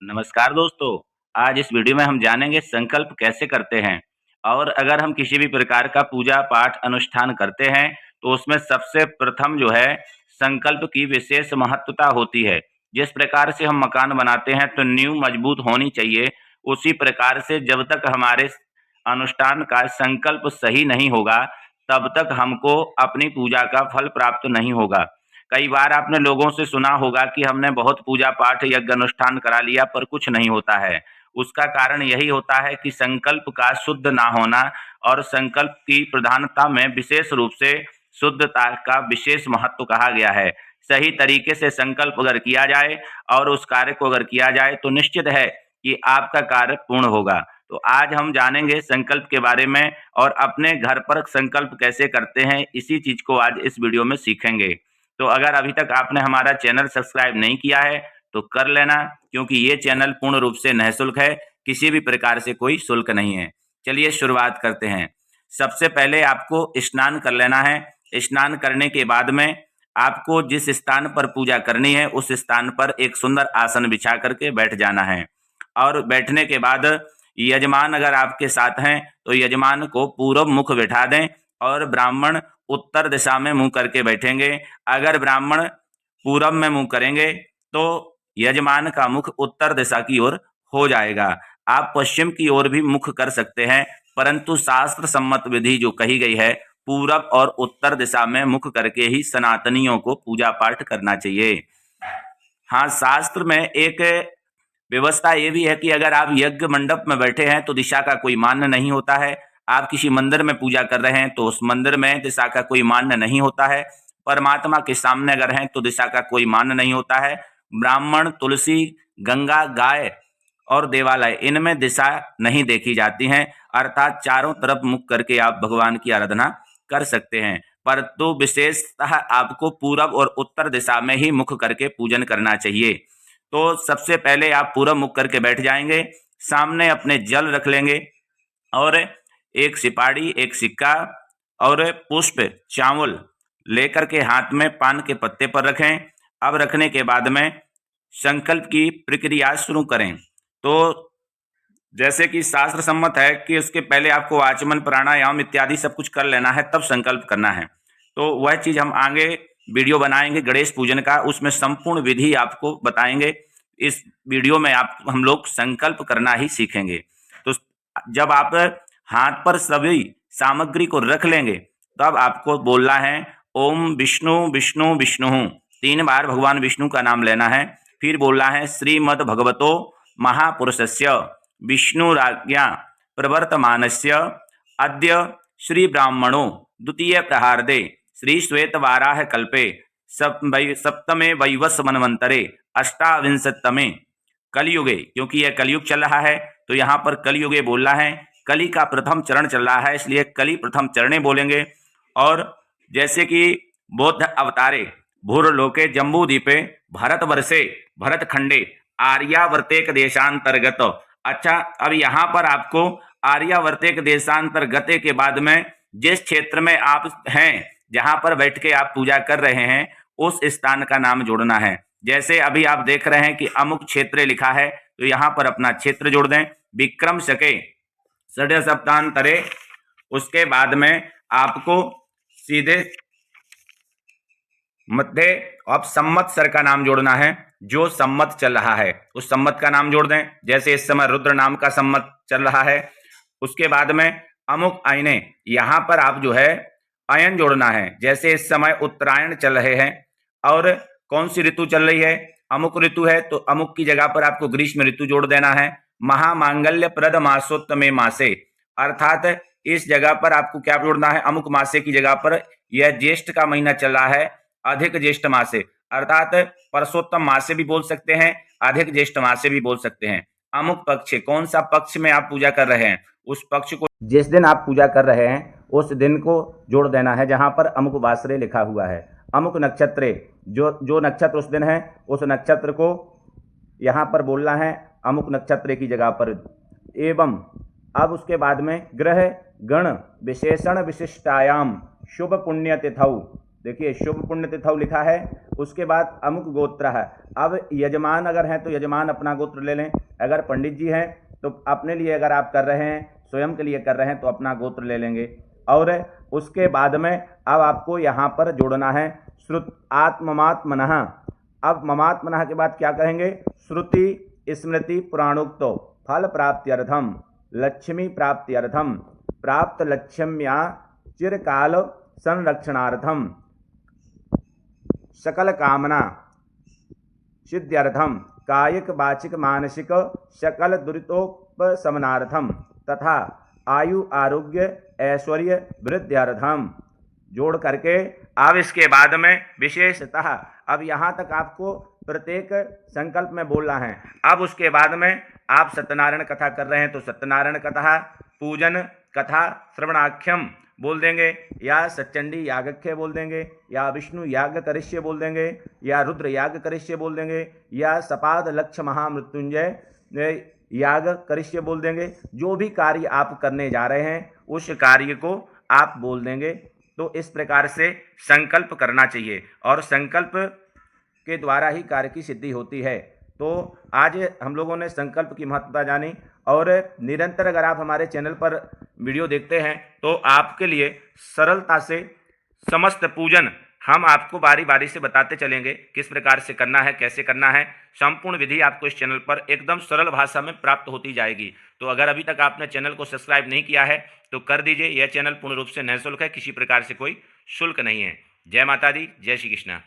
नमस्कार दोस्तों। आज इस वीडियो में हम जानेंगे संकल्प कैसे करते हैं। और अगर हम किसी भी प्रकार का पूजा पाठ अनुष्ठान करते हैं तो उसमें सबसे प्रथम जो है संकल्प की विशेष महत्वता होती है। जिस प्रकार से हम मकान बनाते हैं तो नींव मजबूत होनी चाहिए, उसी प्रकार से जब तक हमारे अनुष्ठान का संकल्प सही नहीं होगा तब तक हमको अपनी पूजा का फल प्राप्त नहीं होगा। कई बार आपने लोगों से सुना होगा कि हमने बहुत पूजा पाठ यज्ञ अनुष्ठान करा लिया पर कुछ नहीं होता है। उसका कारण यही होता है कि संकल्प का शुद्ध ना होना। और संकल्प की प्रधानता में विशेष रूप से शुद्धता का विशेष महत्व कहा गया है। सही तरीके से संकल्प अगर किया जाए और उस कार्य को अगर किया जाए तो निश्चित है कि आपका कार्य पूर्ण होगा। तो आज हम जानेंगे संकल्प के बारे में और अपने घर पर संकल्प कैसे करते हैं, इसी चीज को आज इस वीडियो में सीखेंगे। तो अगर अभी तक आपने हमारा चैनल सब्सक्राइब नहीं किया है तो कर लेना, क्योंकि ये चैनल पूर्ण रूप से निःशुल्क है, किसी भी प्रकार से कोई शुल्क नहीं है। चलिए शुरुआत करते हैं। सबसे पहले आपको स्नान कर लेना है। स्नान करने के बाद में आपको जिस स्थान पर पूजा करनी है उस स्थान पर एक सुंदर आसन बिछा करके बैठ जाना है। और बैठने के बाद यजमान अगर आपके साथ हैं तो यजमान को पूरब मुख बैठा दें और ब्राह्मण उत्तर दिशा में मुंह करके बैठेंगे। अगर ब्राह्मण पूरब में मुंह करेंगे तो यजमान का मुख उत्तर दिशा की ओर हो जाएगा। आप पश्चिम की ओर भी मुख कर सकते हैं, परंतु शास्त्र सम्मत विधि जो कही गई है पूरब और उत्तर दिशा में मुख करके ही सनातनियों को पूजा पाठ करना चाहिए। हाँ, शास्त्र में एक व्यवस्था ये भी है कि अगर आप यज्ञ मंडप में बैठे हैं तो दिशा का कोई मान्य नहीं होता है। आप किसी मंदिर में पूजा कर रहे हैं तो उस मंदिर में दिशा का कोई मान्य नहीं होता है। परमात्मा के सामने अगर हैं तो दिशा का कोई मान्य नहीं होता है। ब्राह्मण, तुलसी, गंगा, गाय और देवालय, इनमें दिशा नहीं देखी जाती हैं। अर्थात चारों तरफ मुख करके आप भगवान की आराधना कर सकते हैं, परंतु विशेषतः आपको पूरब और उत्तर दिशा में ही मुख करके पूजन करना चाहिए। तो सबसे पहले आप पूरब मुख करके बैठ जाएंगे। सामने अपने जल रख लेंगे और एक सिपाड़ी, एक सिक्का और पुष्प, चावल लेकर के हाथ में पान के पत्ते पर रखें। अब रखने के बाद में संकल्प की प्रक्रिया शुरू करें। तो जैसे कि शास्त्र सम्मत है कि उसके पहले आपको आचमन, प्राणायाम इत्यादि सब कुछ कर लेना है, तब संकल्प करना है। तो वह चीज हम आगे वीडियो बनाएंगे गणेश पूजन का, उसमें संपूर्ण विधि आपको बताएंगे। इस वीडियो में हम लोग संकल्प करना ही सीखेंगे। तो जब आप हाथ पर सभी सामग्री को रख लेंगे तब आपको बोलना है ओम विष्णु विष्णु विष्णु। 3 बार भगवान विष्णु का नाम लेना है। फिर बोलना है श्रीमद् भगवतो महापुरुषस्य विष्णुराज्ञा प्रवर्तमानस्य अद्य श्री ब्राह्मणो द्वितीय प्रहार्दे श्री श्वेतवाराह कल्पे सप्तमे वैवस्व मनवंतरे अष्टाविंशतमे कलयुगे, क्योंकि यह कलयुग चल रहा है तो यहाँ पर कलयुगे बोलना है। कली का प्रथम चरण चल रहा है, इसलिए कली प्रथम चरणे बोलेंगे। और जैसे कि बौद्ध अवतारे भूरलोके जम्बूद्वीपे भरतवर्षे भरतखंडे आर्यावर्तेक देशांतर्गत। अच्छा, अब यहाँ पर आपको आर्यावर्तेक देशांतर्गत के बाद में जिस क्षेत्र में आप हैं, जहां पर बैठ के आप पूजा कर रहे हैं, उस स्थान का नाम जोड़ना है। जैसे अभी आप देख रहे हैं कि अमुक क्षेत्र लिखा है तो यहाँ पर अपना क्षेत्र जोड़ दें। विक्रम शके षड सप्तांतरे, उसके बाद में आपको सीधे मध्य अब संवत्सर का नाम जोड़ना है। जो संवत चल रहा है उस संवत का नाम जोड़ दें। जैसे इस समय रुद्र नाम का संवत चल रहा है। उसके बाद में अमुक आईने, यहाँ पर आप जो है अयन जोड़ना है। जैसे इस समय उत्तरायण चल रहे हैं और कौन सी ऋतु चल रही है, अमुक ऋतु है, तो अमुक की जगह पर आपको ग्रीष्म ऋतु जोड़ देना है। महामांगल्य प्रद मासोत्तमे मासे, अर्थात इस जगह पर आपको क्या जोड़ना है, अमुक मासे की जगह पर यह ज्येष्ठ का महीना चल रहा है, अधिक ज्येष्ठ मासे, अर्थात परसोत्तम मासे भी बोल सकते हैं, अधिक ज्येष्ठ मासे भी बोल सकते हैं। अमुक पक्ष, कौन सा पक्ष में आप पूजा कर रहे हैं उस पक्ष को, जिस दिन आप पूजा कर रहे हैं उस दिन को जोड़ देना है, जहां पर अमुक वासरे लिखा हुआ है। अमुक नक्षत्रे, जो नक्षत्र उस दिन है उस नक्षत्र को यहाँ पर बोलना है अमुक नक्षत्र की जगह पर। एवं अब उसके बाद में ग्रह गण विशेषण विशिष्टायाम शुभ पुण्य तिथौ देखिए शुभ पुण्य तिथौ लिखा है, उसके बाद अमुक गोत्र है। अब यजमान अगर हैं तो यजमान अपना गोत्र ले लें, अगर पंडित जी हैं तो अपने लिए अगर आप कर रहे हैं, स्वयं के लिए कर रहे हैं तो अपना गोत्र ले लेंगे। और उसके बाद में अब आपको यहाँ पर जोड़ना है श्रुत आत्ममात्मनः। अब ममात्मनः के बाद क्या कहेंगे? श्रुति स्मृति पुराणोक्तो फल प्राप्त्यर्थम लक्ष्मी प्राप्त्यर्थम प्राप्त लक्ष्म्या चिरकाल संरक्षणार्थम सकल कामना सिद्ध्यर्थम कायिक वाचिक मानसिक सकल दुरितोपशमनार्थम तथा आयु आरोग्य ऐश्वर्य वृद्ध्यर्थम जोड़ करके अब इसके बाद में विशेषतः अब यहाँ तक आपको प्रत्येक संकल्प में बोलना है। अब उसके बाद में आप सत्यनारायण कथा कर रहे हैं तो सत्यनारायण कथा, पूजन कथा श्रवणाख्यम बोल देंगे, या सच्चंडी यागख्य बोल देंगे, या विष्णु याग करिष्य बोल देंगे, या रुद्र याग करिष्य बोल देंगे, या सपाद लक्ष्य महामृत्युंजय याग करिष्य बोल देंगे। जो भी कार्य आप करने जा रहे हैं उस कार्य को आप बोल देंगे। तो इस प्रकार से संकल्प करना चाहिए और संकल्प के द्वारा ही कार्य की सिद्धि होती है। तो आज हम लोगों ने संकल्प की महत्वता जानी, और निरंतर अगर आप हमारे चैनल पर वीडियो देखते हैं तो आपके लिए सरलता से समस्त पूजन हम आपको बारी बारी से बताते चलेंगे, किस प्रकार से करना है, कैसे करना है। संपूर्ण विधि आपको इस चैनल पर एकदम सरल भाषा में प्राप्त होती जाएगी। तो अगर अभी तक आपने चैनल को सब्सक्राइब नहीं किया है तो कर दीजिए। यह चैनल पूर्ण रूप से निःशुल्क है, किसी प्रकार से कोई शुल्क नहीं है। जय माता दी, जय श्री कृष्णा।